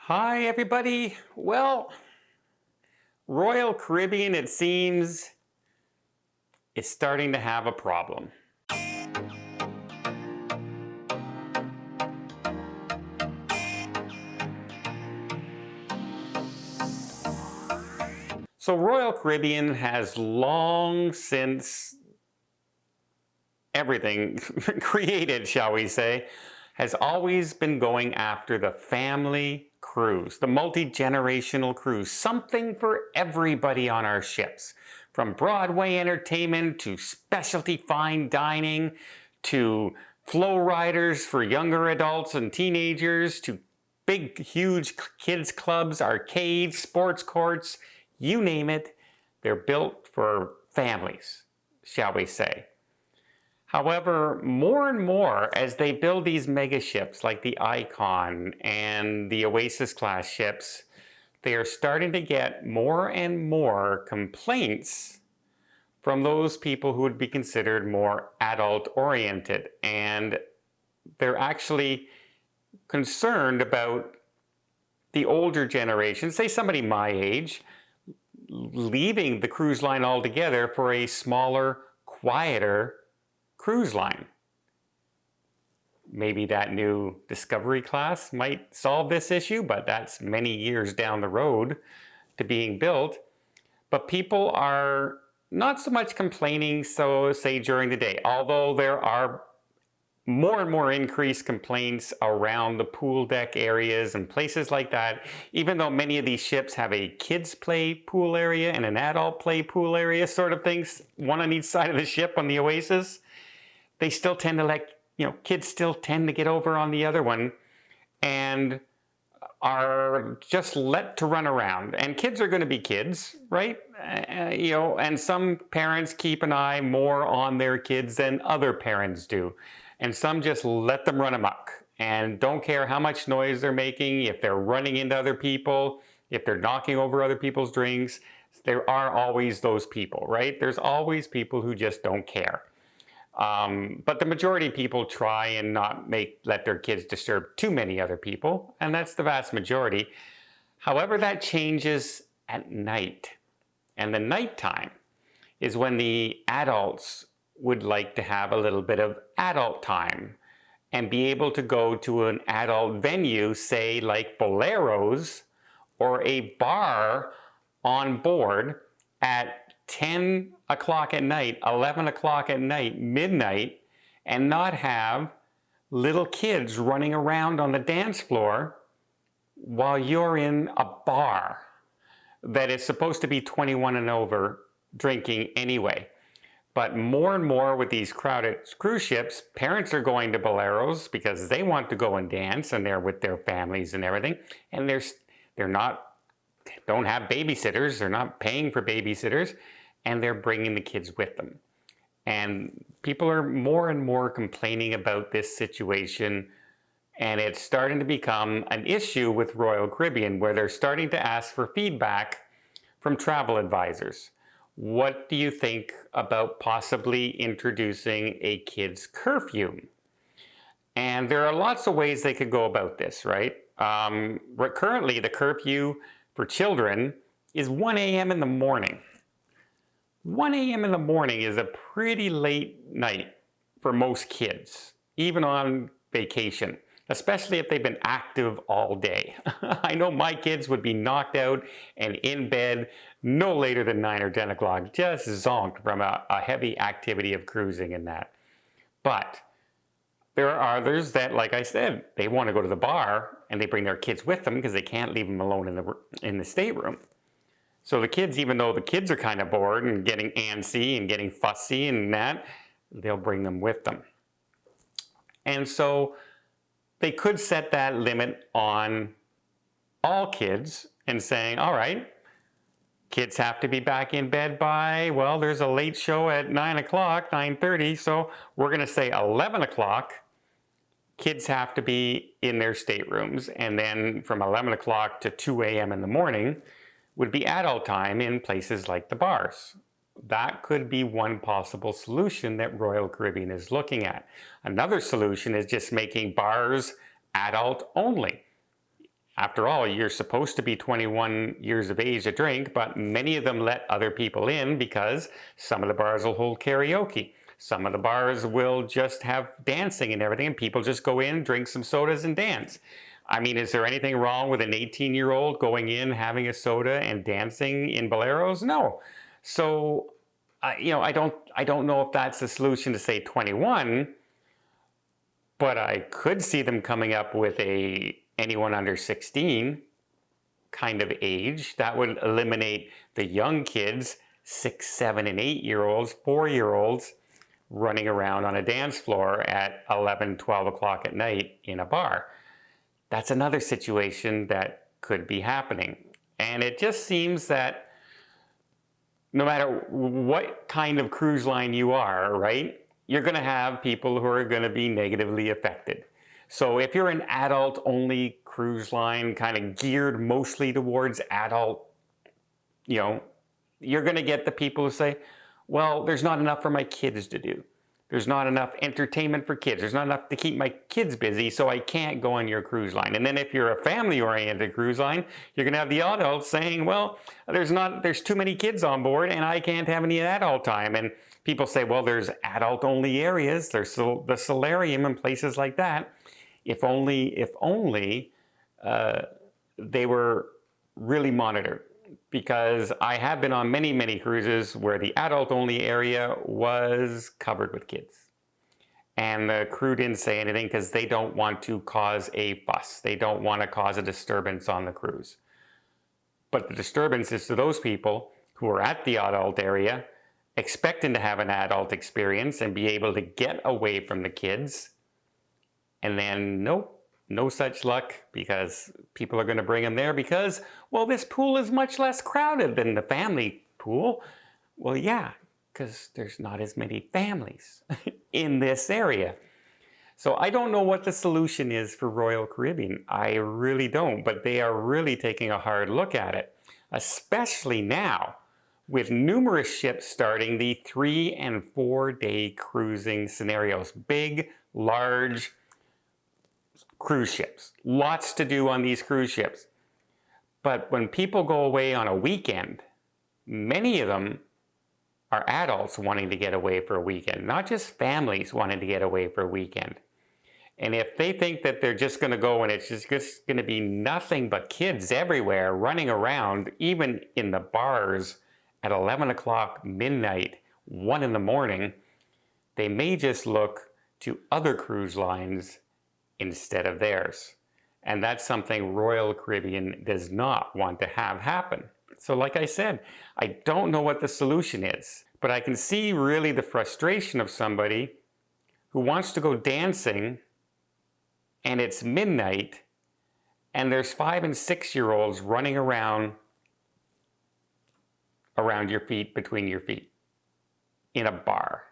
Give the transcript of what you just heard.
Hi, everybody. Well, Royal Caribbean, it seems, is starting to have a problem. So, Royal Caribbean has long since everything created, shall we say, has always been going after the family cruise, the multi-generational cruise, something for everybody on our ships, from Broadway entertainment to specialty fine dining to flow riders for younger adults and teenagers to big, huge kids clubs, arcades, sports courts, you name it, they're built for families, shall we say. However, more and more as they build these mega ships like the Icon and the Oasis class ships, they are starting to get more and more complaints from those people who would be considered more adult oriented. And they're actually concerned about the older generation, say somebody my age, leaving the cruise line altogether for a smaller, quieter cruise line. Maybe that new Discovery class might solve this issue, but that's many years down the road to being built. But people are not so much complaining, so say during the day, although there are more and more increased complaints around the pool deck areas and places like that. Even though many of these ships have a kids play pool area and an adult play pool area sort of things, one on each side of the ship on the Oasis, they still tend to kids still tend to get over on the other one and are just let to run around. And kids are going to be kids, right? And some parents keep an eye more on their kids than other parents do. And some just let them run amok and don't care how much noise they're making, if they're running into other people, if they're knocking over other people's drinks. There are always those people, right? There's always people who just don't care. But the majority of people try and not let their kids disturb too many other people, and that's the vast majority. However, that changes at night. And the nighttime is when the adults would like to have a little bit of adult time and be able to go to an adult venue, say like Bolero's or a bar on board at 10 o'clock at night, 11 o'clock at night, midnight, and not have little kids running around on the dance floor while you're in a bar that is supposed to be 21 and over drinking anyway. But more and more with these crowded cruise ships, parents are going to Bolero's because they want to go and dance and they're with their families and everything. And don't have babysitters, they're not paying for babysitters, and they're bringing the kids with them. And people are more and more complaining about this situation, and it's starting to become an issue with Royal Caribbean where they're starting to ask for feedback from travel advisors. What do you think about possibly introducing a kids curfew? And there are lots of ways they could go about this, right? Currently, the curfew for children is 1 a.m. in the morning. 1 a.m. in the morning is a pretty late night for most kids, even on vacation, especially if they've been active all day. I know my kids would be knocked out and in bed no later than 9 or 10 o'clock, just zonked from a heavy activity of cruising and that. But there are others that, like I said, they want to go to the bar and they bring their kids with them because they can't leave them alone in the stateroom. So the kids, even though the kids are kind of bored and getting antsy and getting fussy and that, they'll bring them with them. And so they could set that limit on all kids and saying, all right, kids have to be back in bed by, well, there's a late show at 9 o'clock, 9:30, so we're going to say 11 o'clock. Kids have to be in their staterooms, and then from 11 o'clock to 2 a.m. in the morning would be adult time in places like the bars. That could be one possible solution that Royal Caribbean is looking at. Another solution is just making bars adult only. After all, you're supposed to be 21 years of age to drink, but many of them let other people in because some of the bars will hold karaoke. Some of the bars will just have dancing and everything, and people just go in, drink some sodas, and dance. I mean, is there anything wrong with an 18-year-old going in, having a soda, and dancing in boleros? No. So, I don't know if that's the solution to say 21, but I could see them coming up with anyone under 16 kind of age. That would eliminate the young kids, 6, 7, and 8-year-olds, 4-year-olds, running around on a dance floor at 11, 12 o'clock at night in a bar. That's another situation that could be happening. And it just seems that no matter what kind of cruise line you are, right, you're going to have people who are going to be negatively affected. So if you're an adult-only cruise line, kind of geared mostly towards adult, you're going to get the people who say, well, there's not enough for my kids to do. There's not enough entertainment for kids. There's not enough to keep my kids busy, so I can't go on your cruise line. And then if you're a family-oriented cruise line, you're going to have the adults saying, well, there's too many kids on board and I can't have any adult time. And people say, well, there's adult-only areas. There's the solarium and places like that. If only they were really monitored. Because I have been on many, many cruises where the adult-only area was covered with kids. And the crew didn't say anything because they don't want to cause a fuss. They don't want to cause a disturbance on the cruise. But the disturbance is to those people who are at the adult area, expecting to have an adult experience and be able to get away from the kids. And then, nope. No such luck, because people are going to bring them there because, well, this pool is much less crowded than the family pool. Well, yeah, because there's not as many families in this area. So I don't know what the solution is for Royal Caribbean. I really don't, but they are really taking a hard look at it, especially now with numerous ships starting the 3- and 4-day cruising scenarios. Big, large cruise ships. Lots to do on these cruise ships. But when people go away on a weekend, many of them are adults wanting to get away for a weekend, not just families wanting to get away for a weekend. And if they think that they're just going to go and it's just going to be nothing but kids everywhere running around, even in the bars at 11 o'clock, midnight, 1 in the morning, they may just look to other cruise lines instead of theirs. And that's something Royal Caribbean does not want to have happen. So like I said, I don't know what the solution is, but I can see really the frustration of somebody who wants to go dancing and it's midnight and there's 5- and 6-year-olds running around your feet, between your feet, in a bar.